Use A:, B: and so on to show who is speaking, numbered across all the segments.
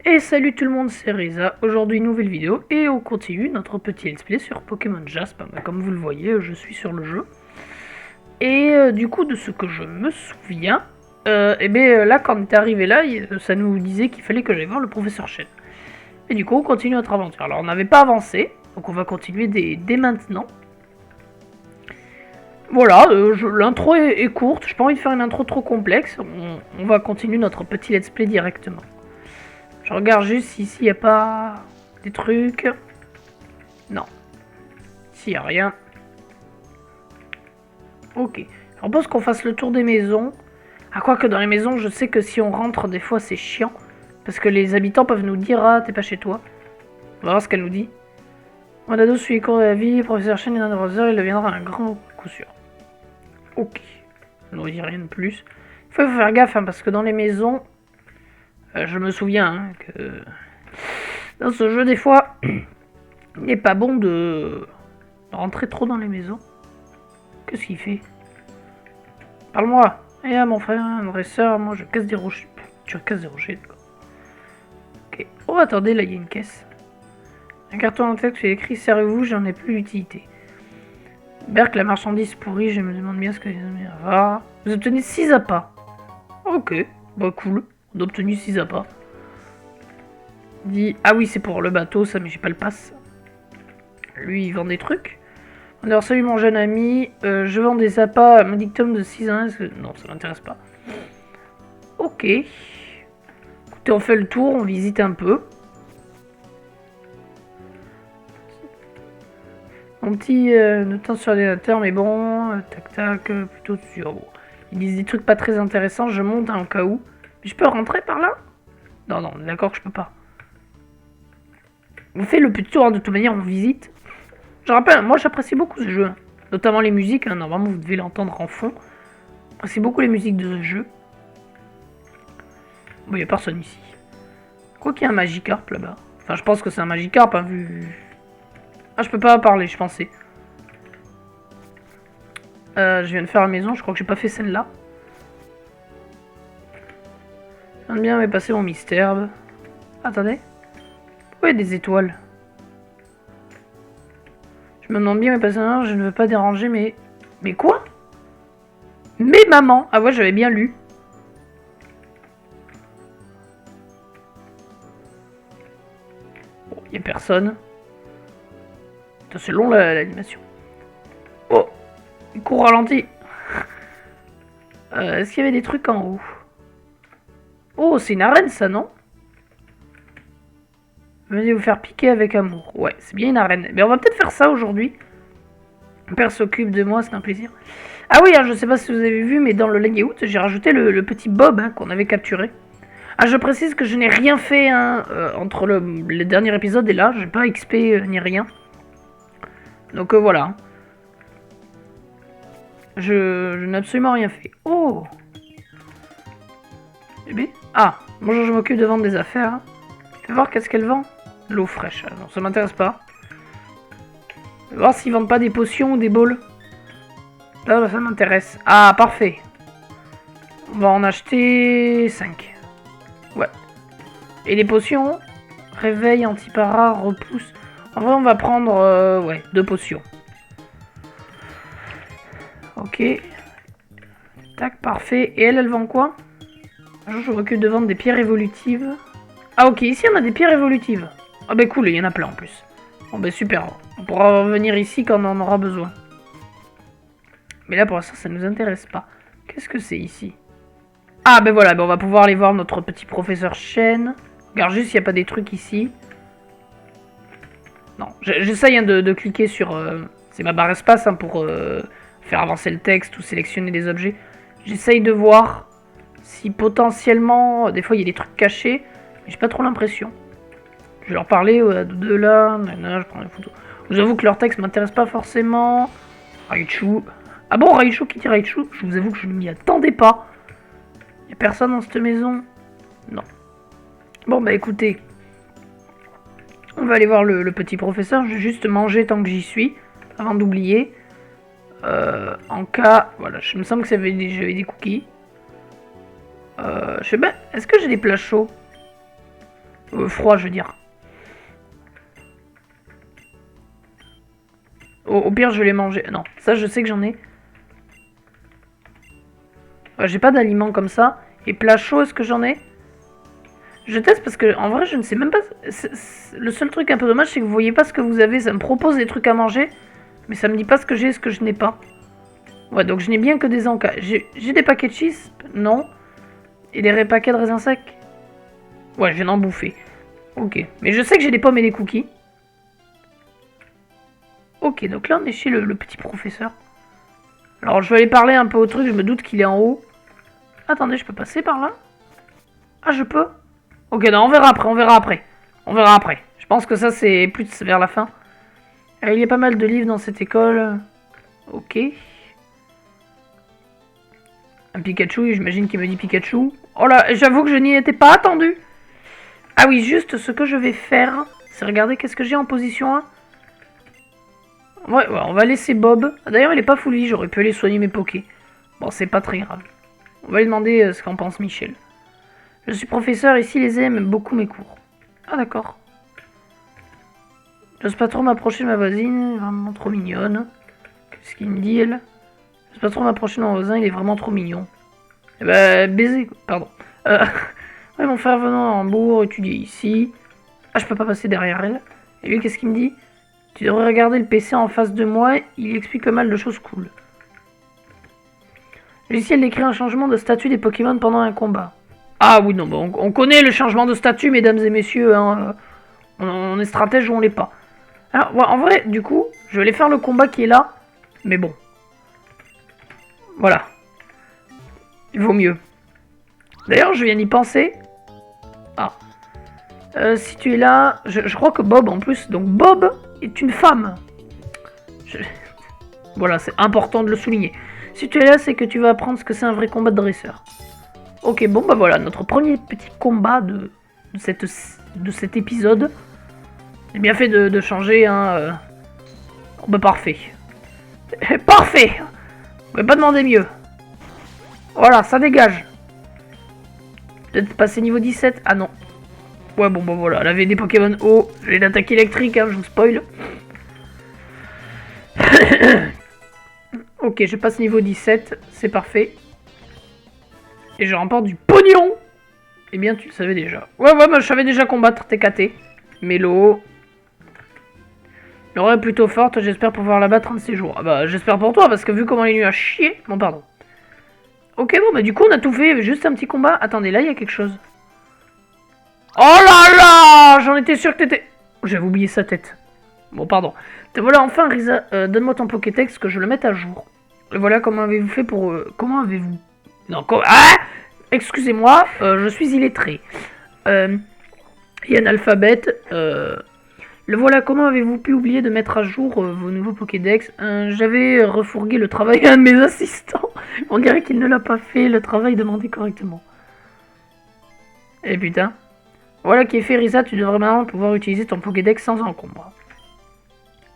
A: Et salut tout le monde, c'est Reza. Aujourd'hui, nouvelle vidéo et on continue notre petit let's play sur Pokémon Jasp. Comme vous le voyez, je suis sur le jeu. Et du coup, de ce que je me souviens, là, quand on est arrivé là, ça nous disait qu'il fallait que j'aille voir le professeur Chen. Et du coup, on continue notre aventure. Alors, on n'avait pas avancé, donc on va continuer dès maintenant. Voilà, l'intro est courte, j'ai pas envie de faire une intro trop complexe. On va continuer notre petit let's play directement. Je regarde juste si ici il n'y a pas des trucs. Non. Ici il n'y a rien. Ok. Je propose qu'on fasse le tour des maisons. Ah, quoi que dans les maisons, je sais que si on rentre, des fois c'est chiant. Parce que les habitants peuvent nous dire: ah, t'es pas chez toi. On va voir ce qu'elle nous dit. Mondado suit les cours de la vie, professeur Chen est dans 2 heures, il deviendra un grand coup sûr. Ok. On ne dit rien de plus. Il faut faire gaffe, parce que dans les maisons, je me souviens que dans ce jeu, des fois, il n'est pas bon de rentrer trop dans les maisons. Qu'est-ce qu'il fait? Parle-moi. Eh, mon frère, mon dresseur, moi je casse des rochers. Tu casses des rochers, d'accord. Ok. Oh, attendez, là il y a une caisse. Un carton en texte, il écrit: servez-vous, j'en ai plus d'utilité. Berk, la marchandise pourrie, je me demande bien ce que les amis avoir. Vous obtenez 6 appâts. Ok, bah cool. On a obtenu 6 appâts. Dit: ah oui, c'est pour le bateau, ça, mais j'ai pas le pass. Lui, il vend des trucs. Alors, salut mon jeune ami, je vends des appâts à mon dictum de 6 ans. Non, ça m'intéresse pas. Ok. Écoutez, on fait le tour, on visite un peu. Mon petit notant sur l'ordinateur, mais bon, tac tac, plutôt sur. Bon. Ils disent des trucs pas très intéressants, je monte en cas où. Mais je peux rentrer par là? Non, non, d'accord que je peux pas. On fait le petit tour, de toute manière, on visite. Je rappelle, moi j'apprécie beaucoup ce jeu. Notamment les musiques, normalement vous devez l'entendre en fond. J'apprécie beaucoup les musiques de ce jeu. Bon, il n'y a personne ici. Quoi qu'il y a un Magikarp là-bas. Enfin, je pense que c'est un Magikarp, vu... Ah, je peux pas parler, je pensais. Je viens de faire la maison, je crois que j'ai pas fait celle-là. J'aime bien mais passer mon mystère. Attendez. Pourquoi il y a des étoiles? Je me demande bien mais passer un, je ne veux pas déranger, mais... Mais quoi? Mais maman! Ah ouais, j'avais bien lu. Bon, il y a personne. C'est long l'animation. Oh, il court ralenti. Est-ce qu'il y avait des trucs en haut? Oh, c'est une arène ça, non? Venez vous faire piquer avec amour. Ouais, c'est bien une arène. Mais on va peut-être faire ça aujourd'hui. Mon père s'occupe de moi, c'est un plaisir. Ah oui, je sais pas si vous avez vu, mais dans le layout, j'ai rajouté le petit Bob qu'on avait capturé. Ah, je précise que je n'ai rien fait entre le dernier épisode et là. J'ai pas XP ni rien. Donc voilà. Je n'ai absolument rien fait. Oh! Bébé? Ah, bonjour, je m'occupe de vendre des affaires. Fais voir qu'est-ce qu'elle vend. L'eau fraîche. Non, ça m'intéresse pas. Fais voir s'ils vendent pas des potions ou des bowls. Là, ça m'intéresse. Ah, parfait. On va en acheter 5. Ouais. Et les potions? Réveil, antipara, repousse. En vrai, on va prendre, ouais, 2 potions. Ok. Tac, parfait. Et elle vend quoi? Je m'occupe de vendre des pierres évolutives. Ah ok, ici on a des pierres évolutives. Ah bah cool, il y en a plein en plus. Bon bah super, on pourra revenir ici quand on en aura besoin. Mais là pour l'instant ça nous intéresse pas. Qu'est-ce que c'est ici? Ah bah voilà, on va pouvoir aller voir notre petit professeur Chen. Regarde juste s'il n'y a pas des trucs ici. Non, j'essaye de cliquer sur... c'est ma barre espace pour faire avancer le texte ou sélectionner des objets. J'essaye de voir si potentiellement, des fois il y a des trucs cachés, mais j'ai pas trop l'impression. Je vais leur parler de là, je prends des photos. Je vous avoue que leur texte m'intéresse pas forcément. Raichu. Ah bon, Raichu qui dit Raichu? Je vous avoue que je ne m'y attendais pas. Y a personne dans cette maison? Non. Bon bah écoutez, on va aller voir le petit professeur. Je vais juste manger tant que j'y suis, avant d'oublier. En cas, voilà, je me semble que j'avais des cookies. Je sais pas, est-ce que j'ai des plats chauds? Froid, je veux dire. Au pire, je vais les manger. Non, ça, je sais que j'en ai. J'ai pas d'aliments comme ça. Et plat chaud, est-ce que j'en ai? Je teste parce que, en vrai, je ne sais même pas... Le seul truc un peu dommage, c'est que vous voyez pas ce que vous avez. Ça me propose des trucs à manger, mais ça me dit pas ce que j'ai et ce que je n'ai pas. Ouais, donc je n'ai bien que des encas. J'ai des paquets de cheese? Non. Et des paquets de raisins secs? Ouais, je viens d'en bouffer. Ok. Mais je sais que j'ai des pommes et des cookies. Ok, donc là, on est chez le petit professeur. Alors, je vais aller parler un peu au truc. Je me doute qu'il est en haut. Attendez, je peux passer par là? Ah, je peux? Ok, non, on verra après, on verra après. On verra après. Je pense que ça, c'est plus vers la fin. Il y a pas mal de livres dans cette école. Ok. Un Pikachu, j'imagine qu'il me dit Pikachu. Oh là, j'avoue que je n'y étais pas attendu. Ah oui, juste ce que je vais faire, c'est regarder qu'est-ce que j'ai en position 1. Ouais, on va laisser Bob. D'ailleurs, il est pas fouli, j'aurais pu aller soigner mes pokés. Bon, c'est pas très grave. On va lui demander ce qu'en pense Michel. Je suis professeur ici, les élèves aiment beaucoup mes cours. Ah d'accord. J'ose pas trop m'approcher de ma voisine, vraiment trop mignonne. Qu'est-ce qu'il me dit, elle? J'ose pas trop m'approcher de mon voisin, il est vraiment trop mignon. Eh ben, baiser, pardon. Ouais, mon frère venant à Hambourg, étudier ici. Ah, je peux pas passer derrière elle. Et lui, qu'est-ce qu'il me dit? Tu devrais regarder le PC en face de moi, il explique pas mal de choses cool. Le logiciel décrit un changement de statut des Pokémon pendant un combat. Ah oui, non, bon, on connaît le changement de statut, mesdames et messieurs. Hein. On est stratège ou on l'est pas. Alors, ouais, en vrai, du coup, je vais aller faire le combat qui est là. Mais bon. Voilà. Il vaut mieux. D'ailleurs, je viens d'y penser. Ah. Si tu es là, je crois que Bob en plus. Donc Bob est une femme. Voilà, c'est important de le souligner. Si tu es là, c'est que tu vas apprendre ce que c'est un vrai combat de dresseur. Ok, bon bah voilà, notre premier petit combat de cet épisode. J'ai bien fait de changer, hein. Oh bah parfait. Parfait. On peut pas demander mieux. Voilà, ça dégage. Peut-être passer niveau 17. Ah non. Ouais, bon, bah voilà, elle avait des Pokémon haut. J'ai l'attaque électrique, hein, je vous spoil. Ok, je passe niveau 17, c'est parfait. Et je remporte du pognon. Eh bien, tu le savais déjà. Ouais, moi je savais déjà combattre TKT. Mélo. Laura est plutôt forte, j'espère pouvoir la battre un de ces jours. Ah bah, j'espère pour toi, parce que vu comment il est nul à chier... Bon, pardon. Ok, bon, bah du coup, on a tout fait, juste un petit combat. Attendez, là, il y a quelque chose. Oh là là! J'en étais sûr que t'étais... J'avais oublié sa tête. Bon, pardon. Te voilà enfin, Risa. Donne-moi ton Pokédex, que je le mette à jour. Et voilà, comment avez-vous fait pour... comment avez-vous... Non, ah! Excusez-moi, je suis illettré. Il y a un alphabet. Le voilà, comment avez-vous pu oublier de mettre à jour vos nouveaux Pokédex? J'avais refourgué le travail à un de mes assistants. On dirait qu'il ne l'a pas fait, le travail demandé correctement. Eh putain. Voilà qui est fait, Risa, tu devrais maintenant pouvoir utiliser ton Pokédex sans encombre.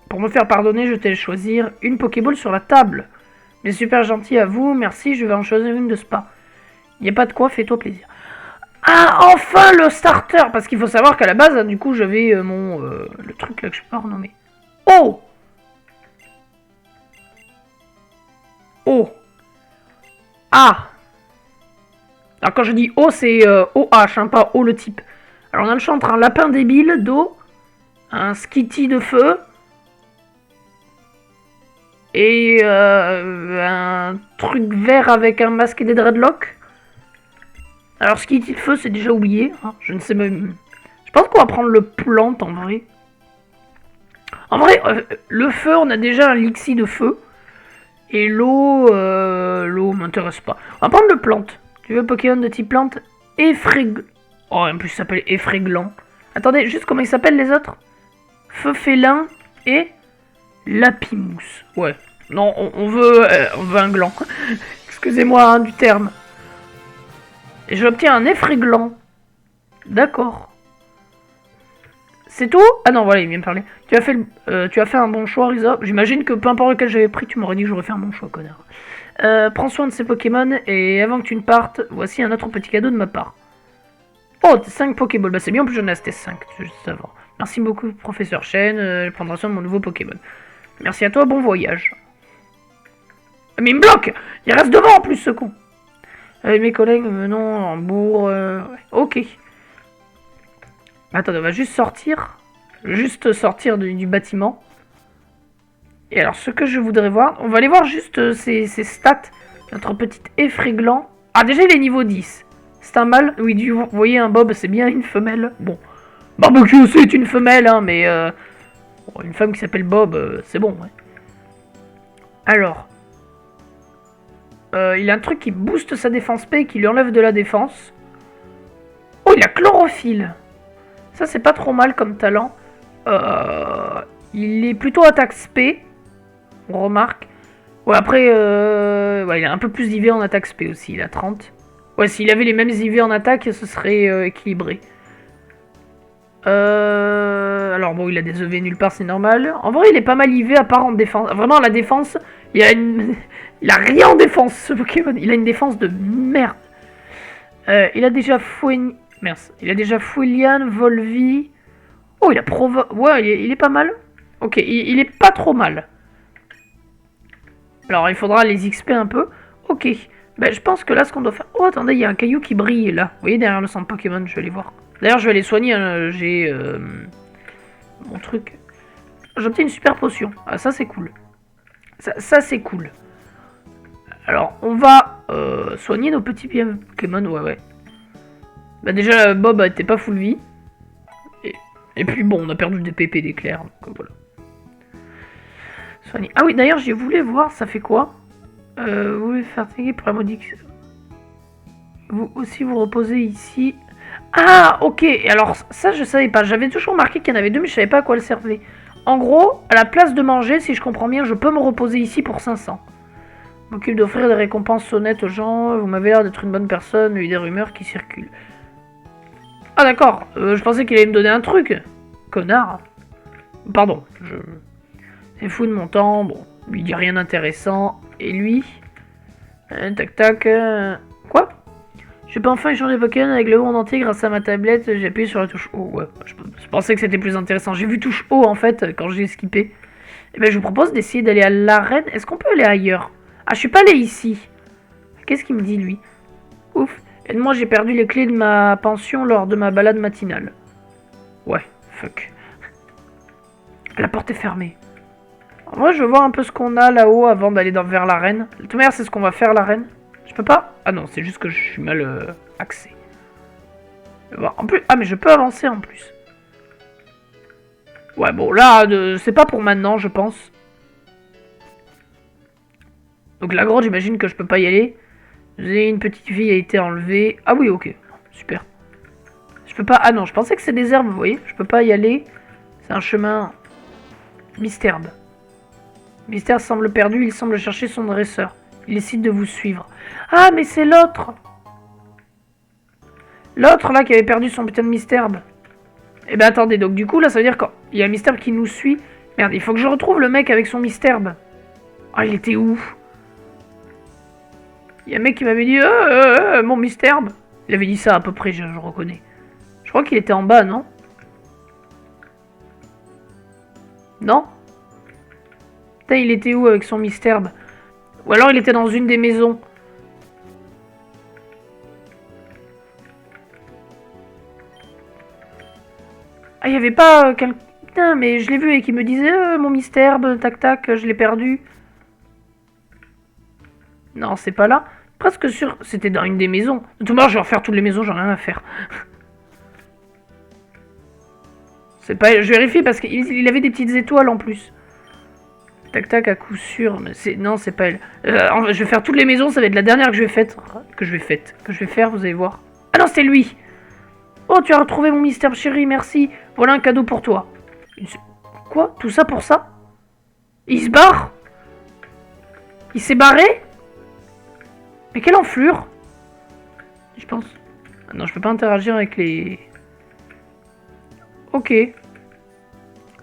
A: Pour me faire pardonner, je t'ai choisir une Pokéball sur la table. Mais super gentil à vous, merci, je vais en choisir une de spa. Y a pas de quoi, fais-toi plaisir. Ah, enfin le starter! Parce qu'il faut savoir qu'à la base, du coup, j'avais le truc là que je peux pas renommer. Oh! Oh! Ah! Alors quand je dis O, c'est OH, hein, pas O le type. Alors on a le choix entre un lapin débile d'eau, un skitty de feu, et un truc vert avec un masque et des dreadlocks. Alors skitty de feu, c'est déjà oublié. Hein, je ne sais même... Je pense qu'on va prendre le plante en vrai. En vrai, le feu, on a déjà un Lixie de feu. Et l'eau, l'eau m'intéresse pas. On va prendre le plante. Tu veux Pokémon de type plante? Effréglant. Oh, en plus, il s'appelle Effréglant. Attendez, juste comment ils s'appellent les autres? Feu félin et Lapimousse. Ouais. Non, on veut un gland. Excusez-moi hein, du terme. Et j'obtiens un Effréglant. D'accord. C'est tout? Ah non, voilà, il vient me parler. Tu as fait un bon choix, Risa. J'imagine que peu importe lequel j'avais pris, tu m'aurais dit que j'aurais fait un bon choix, connard. Prends soin de ces Pokémon, et avant que tu ne partes, voici un autre petit cadeau de ma part. Oh, 5 Pokéballs. Bah c'est bien, en plus j'en ai acheté 5, juste avant. Merci beaucoup, professeur Chen. Je prendrai soin de mon nouveau Pokémon. Merci à toi, bon voyage. Mais il me bloque. Il reste devant en plus, ce con. Avec mes collègues, venons en bourg. Ouais. Ok. Attends, on va juste sortir. Juste sortir du bâtiment. Et alors, ce que je voudrais voir... On va aller voir juste ses stats. Notre petit effréglant. Ah, déjà, il est niveau 10. C'est un mâle. Oui, vous voyez, un Bob, c'est bien une femelle. Bon. Barbecue, c'est une femelle, hein, mais... Bon, une femme qui s'appelle Bob, c'est bon, ouais. Alors... il a un truc qui booste sa défense P et qui lui enlève de la défense. Oh, il a chlorophylle. Ça, c'est pas trop mal comme talent. Il est plutôt attaque SP. On remarque. Ouais, après, ouais, il a un peu plus d'IV en attaque SP aussi. Il a 30. Ouais, s'il avait les mêmes IV en attaque, ce serait équilibré. Alors bon, il a des EV nulle part, c'est normal. En vrai, il est pas mal IV à part en défense. Vraiment, la défense, il a une... il a rien en défense, ce Pokémon. Il a une défense de merde. Il a déjà Merci. Il a déjà Fouilian, Volvi. Oh, il a Ouais, il est pas mal. Ok, il est pas trop mal. Alors, il faudra les XP un peu. Ok. Ben, je pense que là, ce qu'on doit faire... Oh, attendez, il y a un caillou qui brille, là. Vous voyez, derrière le centre Pokémon, je vais aller voir. D'ailleurs, je vais aller soigner. Hein. J'ai... mon truc. J'obtiens une super potion. Ah, ça, c'est cool. Ça c'est cool. Alors, on va soigner nos petits Pokémon. Ouais. Bah déjà, Bob était pas full vie. Et puis bon, on a perdu des PP d'éclairs. Donc voilà. Soigner. Ah oui, d'ailleurs, j'ai voulu voir, ça fait quoi? Vous voulez fatiguer pour la modique. Vous aussi vous reposez ici. Ah, ok. Alors, ça, je savais pas. J'avais toujours marqué qu'il y en avait deux, mais je savais pas à quoi elle servait. En gros, à la place de manger, si je comprends bien, je peux me reposer ici pour 500. Je m'occupe d'offrir des récompenses honnêtes aux gens. Vous m'avez l'air d'être une bonne personne. Il y a des rumeurs qui circulent. Ah d'accord, je pensais qu'il allait me donner un truc. Connard. Pardon, c'est fou de mon temps. Bon, lui il dit rien d'intéressant. Et lui... tac. Quoi? Je peux enfin échanger Pokémon avec le monde entier grâce à ma tablette. J'ai appuyé sur la touche O. Ouais, je pensais que c'était plus intéressant. J'ai vu touche O en fait quand j'ai skippé. Et ben je vous propose d'essayer d'aller à l'arène. Est-ce qu'on peut aller ailleurs? Ah, je suis pas allé ici. Qu'est-ce qu'il me dit lui? Ouf. Et moi j'ai perdu les clés de ma pension lors de ma balade matinale. Ouais, fuck. La porte est fermée. Moi je veux voir un peu ce qu'on a là-haut avant d'aller vers l'arène. De toute manière c'est ce qu'on va faire l'arène. Je peux pas? Ah non, c'est juste que je suis mal axé. En plus... Ah mais je peux avancer en plus. Ouais bon là, c'est pas pour maintenant je pense. Donc la grotte j'imagine que je peux pas y aller. J'ai une petite fille a été enlevée. Ah oui, ok. Super. Je peux pas... Ah non, je pensais que c'est des herbes, vous voyez. Je peux pas y aller. C'est un chemin... Mystère. Mystère semble perdu. Il semble chercher son dresseur. Il décide de vous suivre. Ah, mais c'est l'autre. L'autre, là, qui avait perdu son putain de Mystère. Eh ben, attendez. Donc, du coup, là, ça veut dire qu'il y a un Mystère qui nous suit. Merde, il faut que je retrouve le mec avec son Mystère. Ah, il était où? Il y a un mec qui m'avait dit mon Mystère. Il avait dit ça à peu près, je reconnais. Je crois qu'il était en bas, non? Non? Putain, il était où avec son Mystère? Ou alors il était dans une des maisons. Ah, il y avait pas quelqu'un... Putain, mais je l'ai vu et qui me disait mon Mystère, tac, je l'ai perdu. Non, c'est pas là. Presque sûr, c'était dans une des maisons. De toute manière, je vais refaire toutes les maisons, j'en ai rien à faire. C'est pas... Je vérifie parce qu'il avait des petites étoiles en plus. Tac, à coup sûr. Mais non, c'est pas elle. Je vais faire toutes les maisons, ça va être la dernière que je vais faire, vous allez voir. Ah non, c'est lui. Oh, tu as retrouvé mon Mystère chéri, merci. Voilà un cadeau pour toi. Quoi? Tout ça pour ça? Il se barre? Il s'est barré? Mais quelle enflure! Je pense... Non, je peux pas interagir avec les... Ok.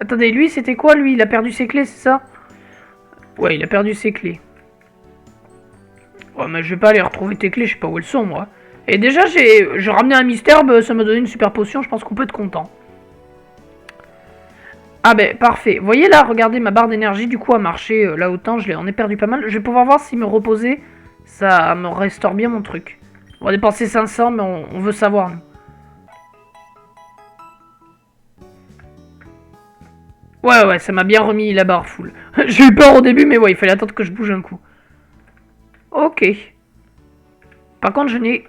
A: Attendez, lui, c'était quoi, lui? Il a perdu ses clés, c'est ça? Ouais, il a perdu ses clés. Ouais, mais je vais pas aller retrouver tes clés, je sais pas où elles sont, moi. Et déjà, j'ai ramené un mystère, bah, ça m'a donné une super potion, je pense qu'on peut être content. Ah ben, parfait. Vous voyez là, regardez, ma barre d'énergie, du coup, a marché là autant, j'en ai perdu pas mal. Je vais pouvoir voir si me reposer, ça me restaure bien mon truc. On va dépenser 500, mais on veut savoir, nous. Ouais, ça m'a bien remis la barre full. J'ai eu peur au début, mais ouais, il fallait attendre que je bouge un coup. Ok. Par contre, je n'ai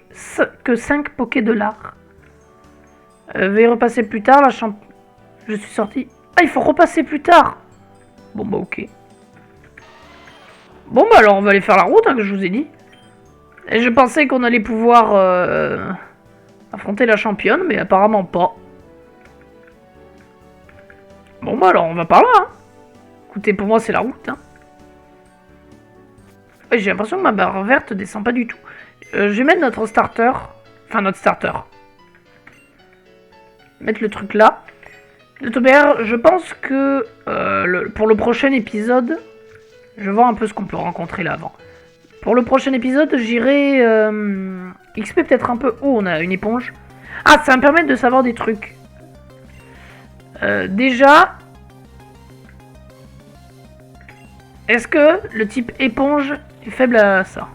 A: que 5 Poké-Dollars. Veuillez repasser plus tard, la champ... Je suis sorti. Ah, il faut repasser plus tard. Bon, bah, ok. Bon, bah, alors, on va aller faire la route, hein, que je vous ai dit. Et je pensais qu'on allait pouvoir affronter la championne, mais apparemment pas. Bon, bah, alors, on va par là, hein. Écoutez, pour moi, c'est la route, hein. Ouais, j'ai l'impression que ma barre verte descend pas du tout. Je vais mettre notre starter. Enfin, notre starter. Mettre le truc là. Le Taubert, je pense que pour le prochain épisode, je vais voir un peu ce qu'on peut rencontrer là avant. Pour le prochain épisode, j'irai XP peut-être un peu. Oh, on a une éponge. Ah, ça va me permettre de savoir des trucs. Déjà, est-ce que le type éponge est faible à ça?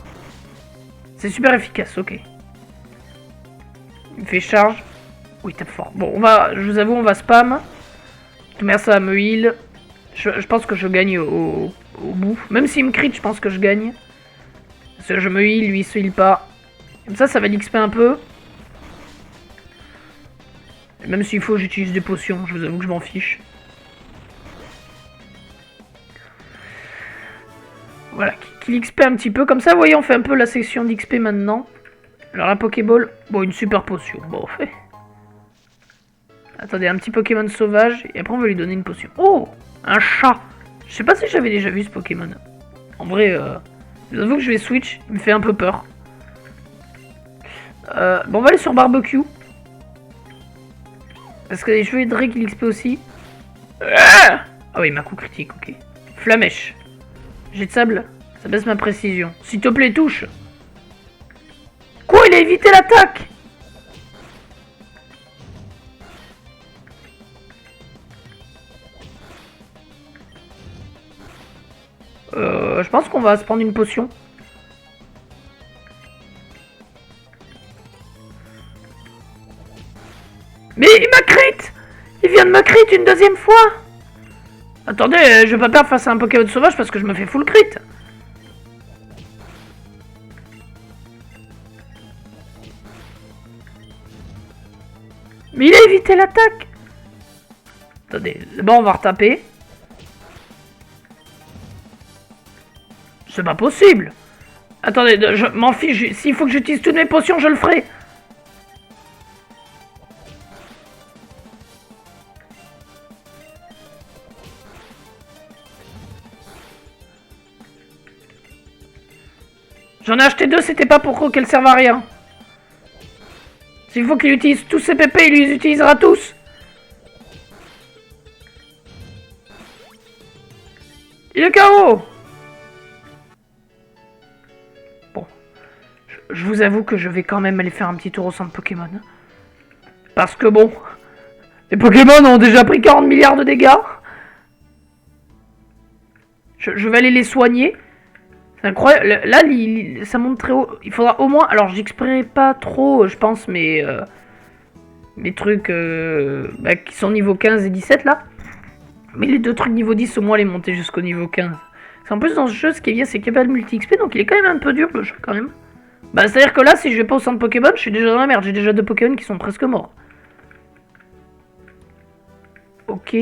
A: C'est super efficace, ok. Il me fait charge. Oui, tape fort. Bon, je vous avoue, on va spam. Merci à me heal. Je pense que je gagne au bout. Même s'il me crit, je pense que je gagne. Parce que je me heal, lui il se heal pas. Comme ça va l'XP un peu. Et même s'il faut, j'utilise des potions. Je vous avoue que je m'en fiche. Voilà, qu'il XP un petit peu. Comme ça, vous voyez, on fait un peu la section d'XP maintenant. Alors la Pokéball. Bon, une super potion. Bon, fait. Attendez, un petit Pokémon sauvage. Et après, on va lui donner une potion. Oh, un chat. Je sais pas si j'avais déjà vu ce Pokémon. En vrai, je vous avoue que je vais switch. Il me fait un peu peur. Bon, on va aller sur Barbecue. Parce que les cheveux de Drake, il XP aussi. Ah oui, ma coup critique, ok. Flamèche. Jet de sable. Ça baisse ma précision. S'il te plaît, touche. Quoi, il a évité l'attaque? Je pense qu'on va se prendre une potion. Mais il m'a crit! Il vient de me crit une deuxième fois! Attendez, je vais pas perdre face à un Pokémon sauvage parce que je me fais full crit. Mais il a évité l'attaque! Attendez, d'abord on va retaper. C'est pas possible! Attendez, je m'en fiche, s'il faut que j'utilise toutes mes potions, je le ferai! J'en ai acheté 2, c'était pas pour qu'elles servent à rien. S'il faut qu'il utilise tous ses PP, il les utilisera tous. Il est KO. Bon. Je vous avoue que je vais quand même aller faire un petit tour au centre Pokémon. Parce que bon... Les Pokémon ont déjà pris 40 milliards de dégâts. Je vais aller les soigner. C'est incroyable. Là, ça monte très haut. Il faudra au moins... Alors, j'exprimerai pas trop, je pense, mes trucs qui sont niveau 15 et 17, là. Mais les deux trucs niveau 10, au moins les monter jusqu'au niveau 15. En plus, dans ce jeu, ce qui est bien, c'est qu'il n'y a pas de multi-XP, donc il est quand même un peu dur, le jeu, quand même. Bah, c'est-à-dire que là, si je vais pas au centre Pokémon, je suis déjà dans la merde. J'ai déjà 2 Pokémon qui sont presque morts. Ok.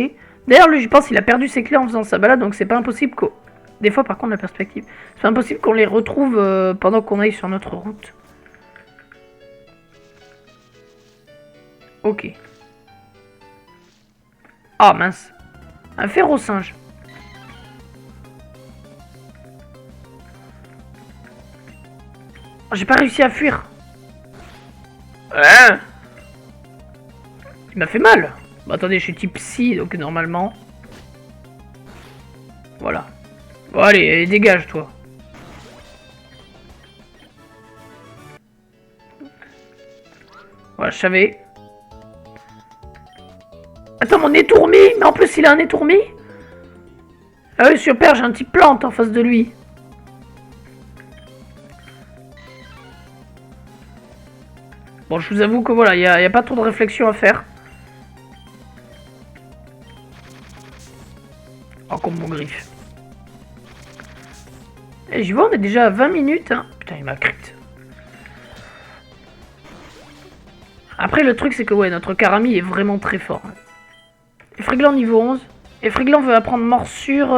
A: D'ailleurs, lui, je pense, il a perdu ses clés en faisant sa balade, donc c'est pas impossible qu'au... Des fois, par contre, la perspective. C'est impossible qu'on les retrouve pendant qu'on aille sur notre route. Ok. Ah, mince. Un féro-singe. Oh, j'ai pas réussi à fuir. Hein? Il m'a fait mal. Bon, attendez, je suis type psy, donc normalement... Voilà. Bon, allez, dégage, toi. Voilà, je savais. Attends, mon étourmi. Mais en plus, il a un étourmi. Ah oui, super, j'ai un petit plante en face de lui. Bon, je vous avoue que voilà, il n'y a pas trop de réflexion à faire. Oh, comme mon griffe. Et j'y vois, on est déjà à 20 minutes. Hein. Putain, il m'a crit. Après, le truc, c'est que ouais, notre Karami est vraiment très fort. Et Friglan niveau 11. Et Friglan veut apprendre morsure.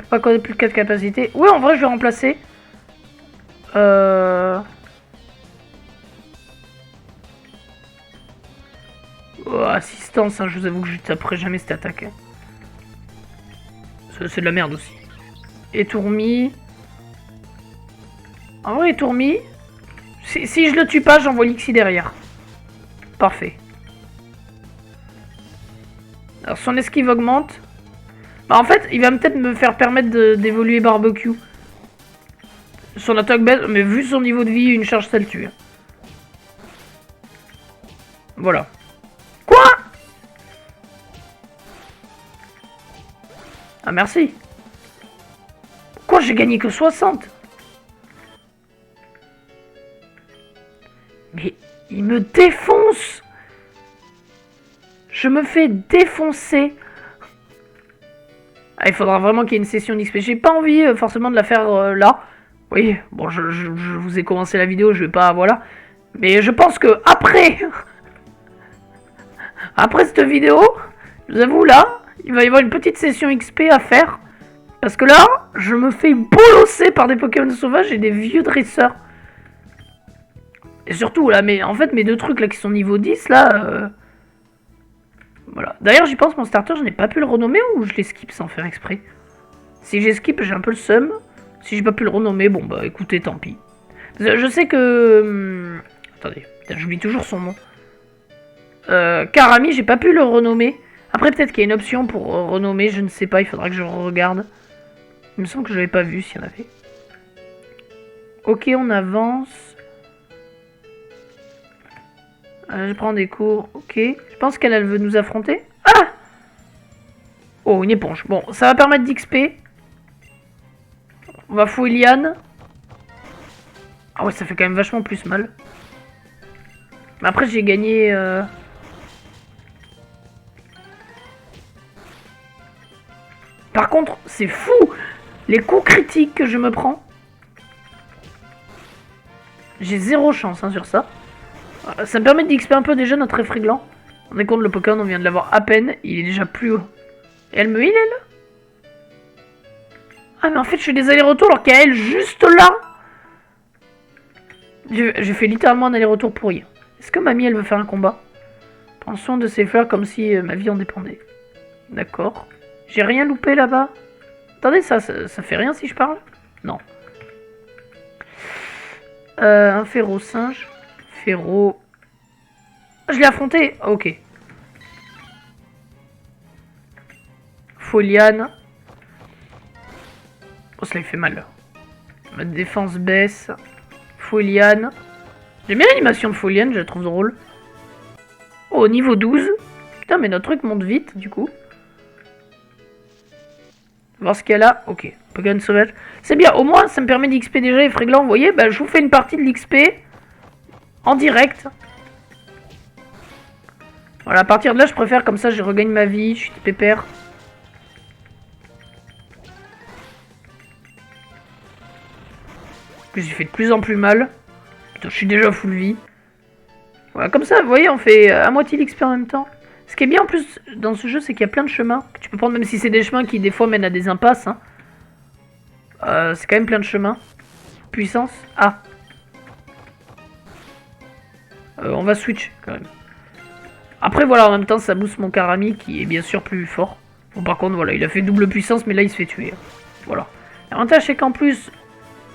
A: Pas connaître plus 4 capacités. Ouais, en vrai, je vais remplacer. Oh, assistance, hein, je vous avoue que je taperai jamais cette attaque. Hein. C'est de la merde aussi. Étourmi. En vrai, Étourmi. Si je le tue pas, j'envoie l'Ixi derrière. Parfait. Alors, son esquive augmente. Bah, en fait, il va peut-être me faire permettre d'évoluer barbecue. Son attaque baisse, mais vu son niveau de vie, une charge ça le tue. Voilà. Quoi? Ah, merci. Quoi, j'ai gagné que 60? Mais il me défonce. Je me fais défoncer. Ah, il faudra vraiment qu'il y ait une session d'XP. J'ai pas envie forcément de la faire là. Oui, bon, je vous ai commencé la vidéo, je vais pas... Voilà. Mais je pense que après... après cette vidéo, je vous avoue là, il va y avoir une petite session XP à faire. Parce que là, je me fais bolosser par des Pokémon sauvages et des vieux dresseurs. Et surtout là, mais en fait mes deux trucs là qui sont niveau 10 là... Voilà. D'ailleurs j'y pense, mon starter, je n'ai pas pu le renommer ou je l'ai skip sans faire exprès. Si j'ai skip, j'ai un peu le seum. Si j'ai pas pu le renommer, bon bah écoutez, tant pis. Je sais que... attendez, j'oublie toujours son nom. Karami, j'ai pas pu le renommer. Après peut-être qu'il y a une option pour renommer, je ne sais pas, il faudra que je regarde. Il me semble que je l'avais pas vu s'il y en avait. Ok, on avance. Je prends des cours, ok. Je pense qu'elle veut nous affronter. Ah! Oh, une éponge. Bon, ça va permettre d'XP. On va fouiller Liane. Ah ouais, ça fait quand même vachement plus mal. Mais après, j'ai gagné... Par contre, c'est fou les coups critiques que je me prends. J'ai zéro chance hein, sur ça. Ça me permet d'XP un peu déjà notre effriglant. On est compte le Pokémon, on vient de l'avoir à peine. Il est déjà plus haut. Et elle me heal, elle? Ah, mais en fait, je fais des allers-retours alors qu'il y a elle juste là. J'ai fait littéralement un aller-retour pour rien. Est-ce que mamie, elle veut faire un combat? Prends soin de ses fleurs comme si ma vie en dépendait. D'accord. J'ai rien loupé là-bas. Attendez, ça fait rien si je parle? Non. Un féro singe. Féro... Je l'ai affronté. Ok. Foliane. Oh, cela il fait mal. Ma défense baisse. Foliane. J'aime bien l'animation de Foliane, je la trouve drôle. Oh, niveau 12. Putain, mais notre truc monte vite, du coup. Voir ce qu'il y a là. Ok. Pokémon sauvage. C'est bien, au moins, ça me permet d'XP déjà les Friglan. Vous voyez, bah, je vous fais une partie de l'XP. En direct. Voilà, à partir de là, je préfère, comme ça, je regagne ma vie. Je suis pépère. En plus, il fait de plus en plus mal. Putain, je suis déjà full vie. Voilà, comme ça, vous voyez, on fait à moitié l'XP en même temps. Ce qui est bien en plus dans ce jeu, c'est qu'il y a plein de chemins que tu peux prendre, même si c'est des chemins qui des fois mènent à des impasses. Hein. C'est quand même plein de chemins. Puissance. Ah. On va switch quand même. Après, voilà, en même temps, ça booste mon Karami qui est bien sûr plus fort. Bon, par contre, voilà, il a fait double puissance, mais là, il se fait tuer. Voilà. L'avantage, c'est qu'en plus,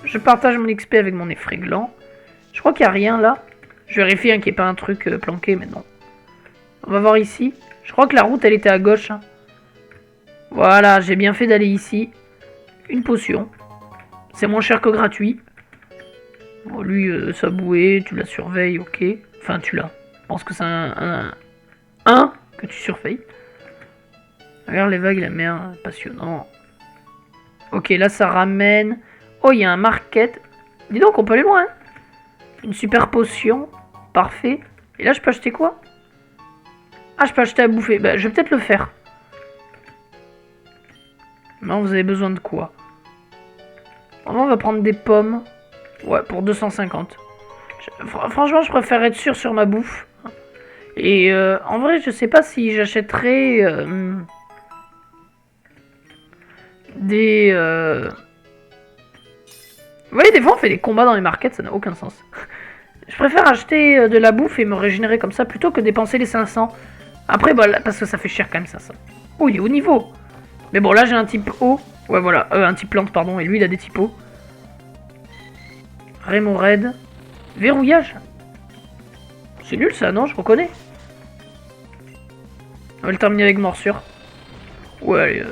A: je partage mon XP avec mon effriglant. Je crois qu'il n'y a rien là. Je vérifie hein, qu'il n'y ait pas un truc planqué, mais non. On va voir ici. Je crois que la route, elle était à gauche. Hein. Voilà, j'ai bien fait d'aller ici. Une potion. C'est moins cher que gratuit. Bon, lui, sa bouée, tu la surveilles, ok. Enfin, tu l'as. Je pense que c'est un que tu surveilles. Regarde les vagues, la mer, passionnant. Ok, là ça ramène... Oh, il y a un market. Dis donc, on peut aller loin. Hein. Une super potion. Parfait. Et là, je peux acheter quoi? Ah, je peux acheter à bouffer. Bah, je vais peut-être le faire. Non, vous avez besoin de quoi? On va prendre des pommes. Ouais, pour 250. Franchement, je préfère être sûr sur ma bouffe. Et en vrai, je sais pas si j'achèterais des... Vous voyez, des fois, on fait des combats dans les markets, ça n'a aucun sens. Je préfère acheter de la bouffe et me régénérer comme ça plutôt que dépenser les 500. Après, bah, là, parce que ça fait cher quand même, 500. Oh, il est haut niveau. Mais bon, là, j'ai un type haut. Ouais, voilà, un type plante, pardon. Et lui, il a des types hauts. Rémo Red. Verrouillage. C'est nul, ça, non? Je reconnais. On va le terminer avec morsure. Ouais, allez,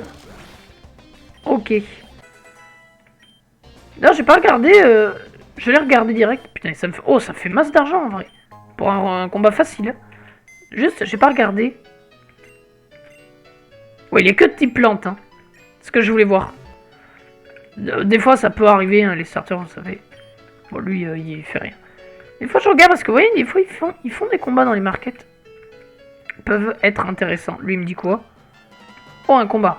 A: ok. Non, j'ai pas regardé. Je l'ai regardé direct. Putain, ça me fait... Oh, ça fait masse d'argent en vrai. Pour un combat facile. Juste, j'ai pas regardé. Ouais, il y a que de type plante. Hein. C'est ce que je voulais voir. Des fois, ça peut arriver, hein, les starters, vous savez. Bon, lui, il fait rien. Des fois, je regarde parce que, vous voyez, des fois, ils font des combats dans les markets. Ils peuvent être intéressants. Lui, il me dit quoi? Oh, un combat.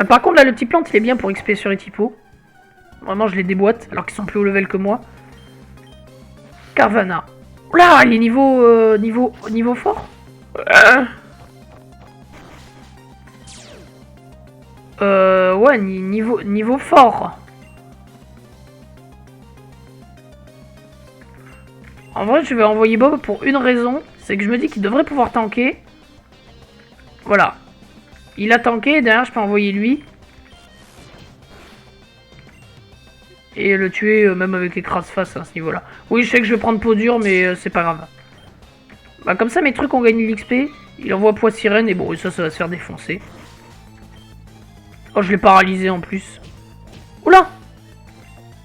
A: Par contre, là, le type plante, il est bien pour XP sur les typos. Vraiment, je les déboîte, alors qu'ils sont plus haut level que moi. Carvana. Oula, il est niveau fort. Ouais, niveau fort. En vrai, je vais envoyer Bob pour une raison. C'est que je me dis qu'il devrait pouvoir tanker. Voilà. Il a tanké, derrière, je peux envoyer lui. Et le tuer, même avec écrase-face à ce niveau-là. Oui, je sais que je vais prendre peau dure, mais c'est pas grave. Bah, comme ça, mes trucs ont gagné de l'XP. Il envoie poids sirène, et bon, ça va se faire défoncer. Oh, je l'ai paralysé en plus. Oula!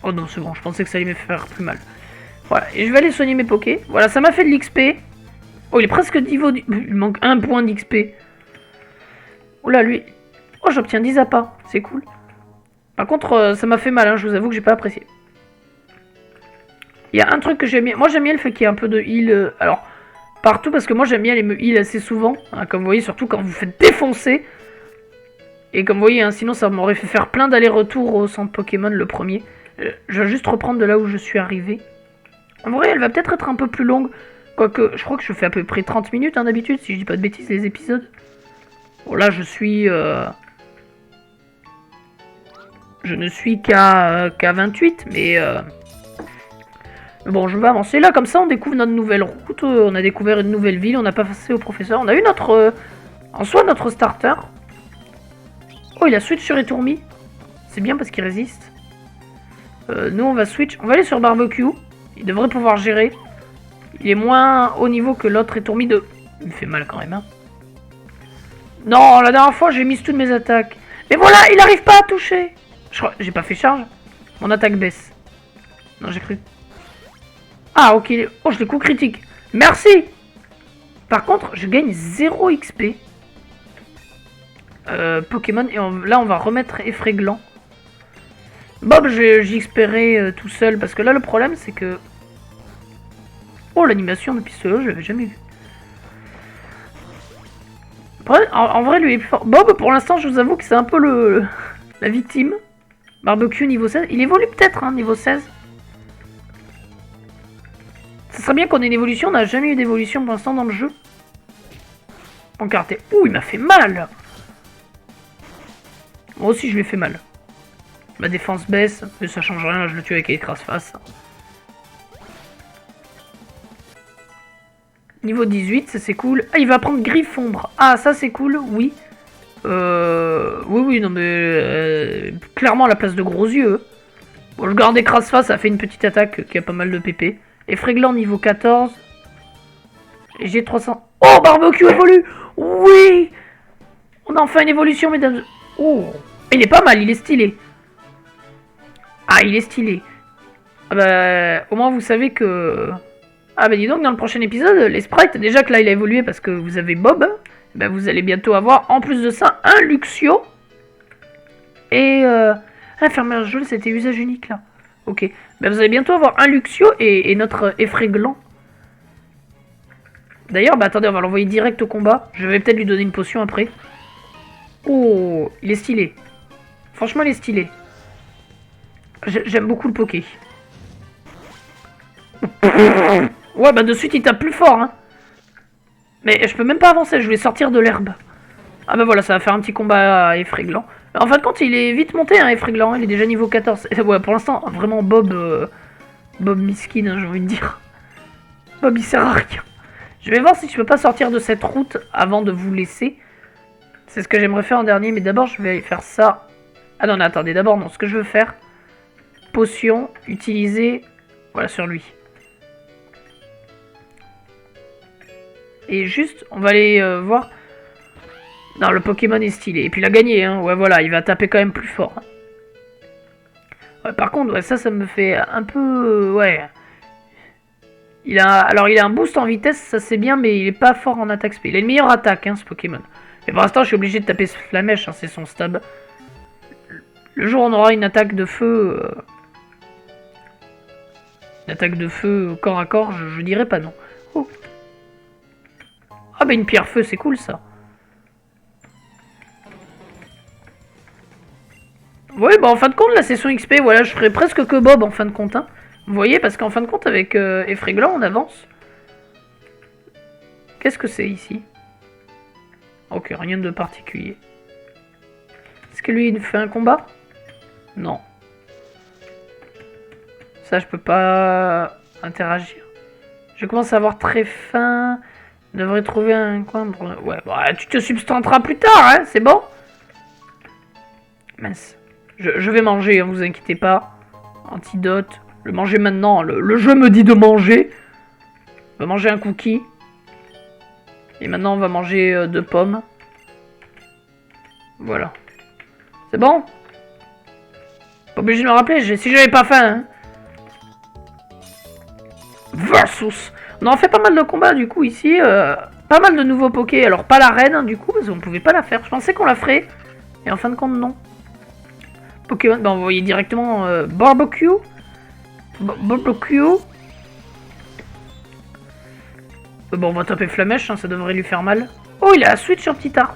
A: Oh non, c'est bon, je pensais que ça allait me faire plus mal. Voilà, et je vais aller soigner mes pokés. Voilà, ça m'a fait de l'XP. Oh, il est presque niveau... Il manque un point d'XP. Oula, lui... Oh, j'obtiens 10 appâts, c'est cool. Par contre, ça m'a fait mal, hein, je vous avoue que j'ai pas apprécié. Il y a un truc que j'aime bien. Moi, j'aime bien le fait qu'il y ait un peu de heal. Alors, partout, parce que moi, j'aime bien les me heal assez souvent. Hein, comme vous voyez, surtout quand vous faites défoncer. Et comme vous voyez, hein, sinon, ça m'aurait fait faire plein d'allers-retours au centre Pokémon, le premier. Je vais juste reprendre de là où je suis arrivé. En vrai, elle va peut-être être un peu plus longue. Quoique, je crois que je fais à peu près 30 minutes, hein, d'habitude, si je dis pas de bêtises, les épisodes. Bon, là, je suis... Je ne suis qu'à 28, mais bon, je vais avancer. Là, comme ça, on découvre notre nouvelle route. On a découvert une nouvelle ville. On n'a pas passé au professeur. On a eu notre... en soi, notre starter. Oh, il a switch sur Etourmi. C'est bien parce qu'il résiste. Nous, on va switch. On va aller sur Barbecue. Il devrait pouvoir gérer. Il est moins haut niveau que l'autre Etourmi de... Il me fait mal quand même, hein. Non, la dernière fois, j'ai mis toutes mes attaques. Mais voilà, il n'arrive pas à toucher. Je crois... J'ai pas fait charge. Mon attaque baisse. Non, j'ai cru. Ah, ok. Oh, je l'ai coup critique. Merci. Par contre, je gagne 0 XP. Pokémon. Et là, on va remettre Effrayglant. Bob, j'y espérais tout seul. Parce que là, le problème, c'est que... Oh, l'animation de pistolet, je l'avais jamais vu. En vrai, lui est plus fort. Bob, pour l'instant, je vous avoue que c'est un peu la victime. Barbecue niveau 16. Il évolue peut-être, hein, niveau 16. Ça serait bien qu'on ait une évolution. On n'a jamais eu d'évolution pour l'instant dans le jeu. Encarté. Ouh, il m'a fait mal. Moi aussi, je lui ai fait mal. Ma défense baisse, mais ça change rien. Là, je le tue avec écrase-face. Niveau 18, ça c'est cool. Ah, il va prendre Griffombre. Ah, ça c'est cool, oui. Oui, non mais... clairement à la place de gros yeux. Bon, je garde écrase-face, ça fait une petite attaque qui a pas mal de PP. Effrayglant niveau 14. Et j'ai 300... Oh, Barbecue évolue. Oui. On a enfin une évolution, mesdames. Oh, il est pas mal, il est stylé. Ah, il est stylé. Ah bah, au moins vous savez que... Ah bah dis donc, dans le prochain épisode, les sprites, déjà que là il a évolué parce que vous avez Bob, bah vous allez bientôt avoir, en plus de ça, un Luxio. Et ah, fermeur jaune, c'était usage unique là. Ok, bah vous allez bientôt avoir un Luxio et notre Effréglant. D'ailleurs, bah attendez, on va l'envoyer direct au combat. Je vais peut-être lui donner une potion après. Oh, il est stylé. Franchement, il est stylé. J'aime beaucoup le Poké. Ouais, bah de suite, il tape plus fort, hein. Mais je peux même pas avancer, je voulais sortir de l'herbe. Ah bah voilà, ça va faire un petit combat effréglant. En fin de compte, il est vite monté, hein, effréglant. Il est déjà niveau 14. Ouais, pour l'instant, vraiment Bob... Bob miskin, hein, j'ai envie de dire. Bob, il sert à rien. Je vais voir si je peux pas sortir de cette route avant de vous laisser. C'est ce que j'aimerais faire en dernier, mais d'abord, je vais aller faire ça. Ah non, attendez, d'abord, non, ce que je veux faire... Potion, utiliser... Voilà, sur lui. Et juste, on va aller voir... Non, le Pokémon est stylé. Et puis il a gagné, hein. Ouais, voilà, il va taper quand même plus fort. Hein. Ouais, par contre, ouais, ça me fait un peu... ouais. Alors, il a un boost en vitesse, ça c'est bien, mais il est pas fort en attaque speed. Il a une meilleure attaque, hein, ce Pokémon. Mais pour l'instant, je suis obligé de taper ce Flamèche, hein, c'est son stab. Le jour où on aura une attaque de feu... Une attaque de feu corps à corps, je dirais pas non. Oh. Ah bah une pierre feu, c'est cool ça. Oui, bah en fin de compte, la session XP, voilà, je ferai presque que Bob en fin de compte. Hein. Vous voyez, parce qu'en fin de compte, avec Effréglant, on avance. Qu'est-ce que c'est ici? Ok, rien de particulier. Est-ce que lui, il fait un combat? Non. Ça, je peux pas interagir. Je commence à avoir très faim. Je devrais trouver un coin. Ouais, bah, tu te substanteras plus tard, hein, c'est bon? Mince. Je vais manger, hein, vous inquiétez pas. Antidote. Le manger maintenant. Le jeu me dit de manger. On va manger un cookie. Et maintenant, on va manger 2 pommes. Voilà. C'est bon? Pas obligé de me rappeler, si j'avais pas faim. Hein. Versus. On en fait pas mal de combats, du coup, ici. Pas mal de nouveaux Poké. Alors, pas la reine, hein, du coup, parce qu'on pouvait pas la faire. Je pensais qu'on la ferait. Et en fin de compte, non. Pokémon, bah on voyait directement Barbecue. Barbecue. Bon, on va taper Flamèche, hein, ça devrait lui faire mal. Oh, il a la switch sur petit arbre.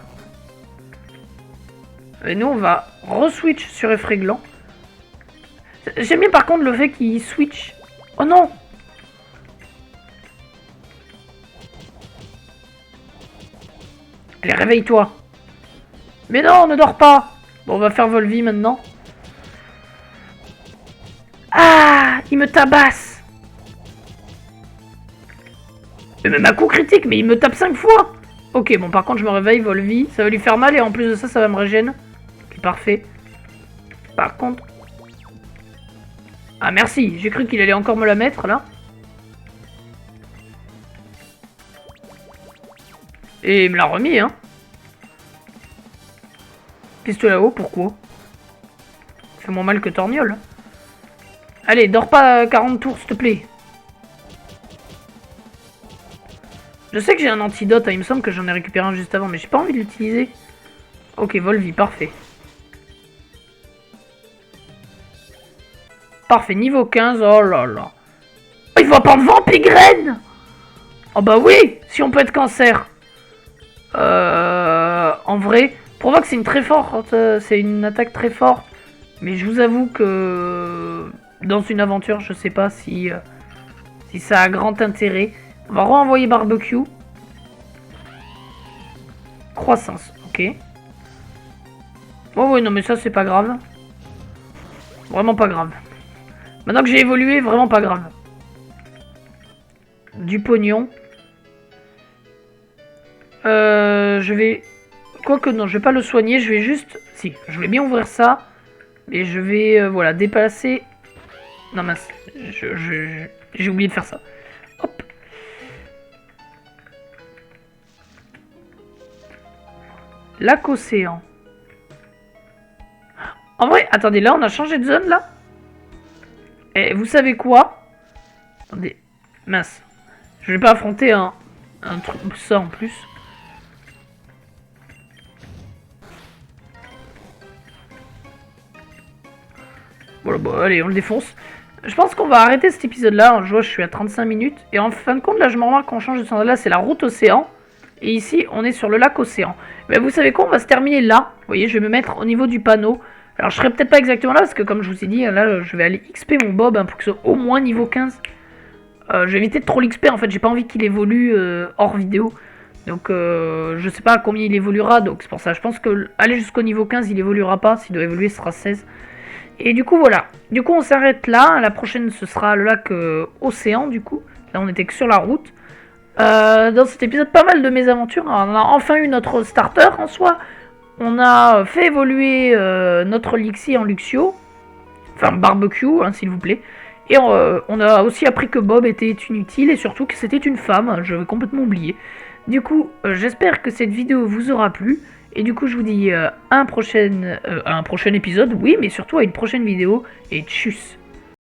A: Et nous, on va re-switch sur Effréglant. J'aime bien par contre le fait qu'il switch. Oh non! Allez, réveille-toi. Mais non, ne dors pas. Bon, on va faire Volvi maintenant. Ah, il me tabasse. Mais même à coup critique, mais il me tape 5 fois. Ok, bon, par contre, je me réveille, Volvi. Ça va lui faire mal et en plus de ça, ça va me régénérer. Ok, parfait. Par contre... Ah, merci. J'ai cru qu'il allait encore me la mettre, là. Et il me l'a remis, hein. Pistolet là-haut, pourquoi? Fait moins mal que Torgnole. Allez, dors pas 40 tours, s'il te plaît. Je sais que j'ai un antidote, hein, il me semble que j'en ai récupéré un juste avant, mais j'ai pas envie de l'utiliser. Ok, Volvi, parfait. Parfait, niveau 15, oh là là. Oh, il va prendre Vampigraine. Oh bah oui, si on peut être cancer. En vrai, provoque c'est une très forte, c'est une attaque très forte. Mais je vous avoue que dans une aventure, je sais pas si ça a grand intérêt. On va renvoyer Barbecue. Croissance, ok. Oh ouais, non mais ça c'est pas grave. Vraiment pas grave. Maintenant que j'ai évolué, vraiment pas grave. Du pognon. Je vais... Quoique non, je vais pas le soigner, je vais juste... Si, je voulais bien ouvrir ça. Mais je vais, voilà, déplacer... Non mince, j'ai oublié de faire ça. Hop. Lac océan. En vrai, attendez, là on a changé de zone là. Et vous savez quoi? Attendez, mince. Je vais pas affronter un truc ça en plus. Voilà, bon, allez, on le défonce. Je pense qu'on va arrêter cet épisode-là. Je vois, je suis à 35 minutes. Et en fin de compte, là, je me remarque qu'on change de sens. Là, c'est la route océan. Et ici, on est sur le lac océan. Mais vous savez quoi, on va se terminer là. Vous voyez, je vais me mettre au niveau du panneau. Alors, je serai peut-être pas exactement là, parce que comme je vous ai dit, là, je vais aller XP mon Bob pour que ce soit au moins niveau 15. Je vais éviter de trop l'XP, en fait. J'ai pas envie qu'il évolue hors vidéo. Donc, je sais pas à combien il évoluera. Donc, c'est pour ça. Je pense que aller jusqu'au niveau 15, il évoluera pas. S'il doit évoluer, ce sera 16. Et du coup, voilà. Du coup, on s'arrête là. La prochaine, ce sera le lac Océan, du coup. Là, on était que sur la route. Dans cet épisode, pas mal de mésaventures. On a enfin eu notre starter en soi. On a fait évoluer notre Lixie en Luxio. Enfin, barbecue, hein, s'il vous plaît. Et on a aussi appris que Bob était inutile et surtout que c'était une femme. Je vais complètement oublier. Du coup, j'espère que cette vidéo vous aura plu. Et du coup, je vous dis à un prochain épisode, oui, mais surtout à une prochaine vidéo. Et tchuss!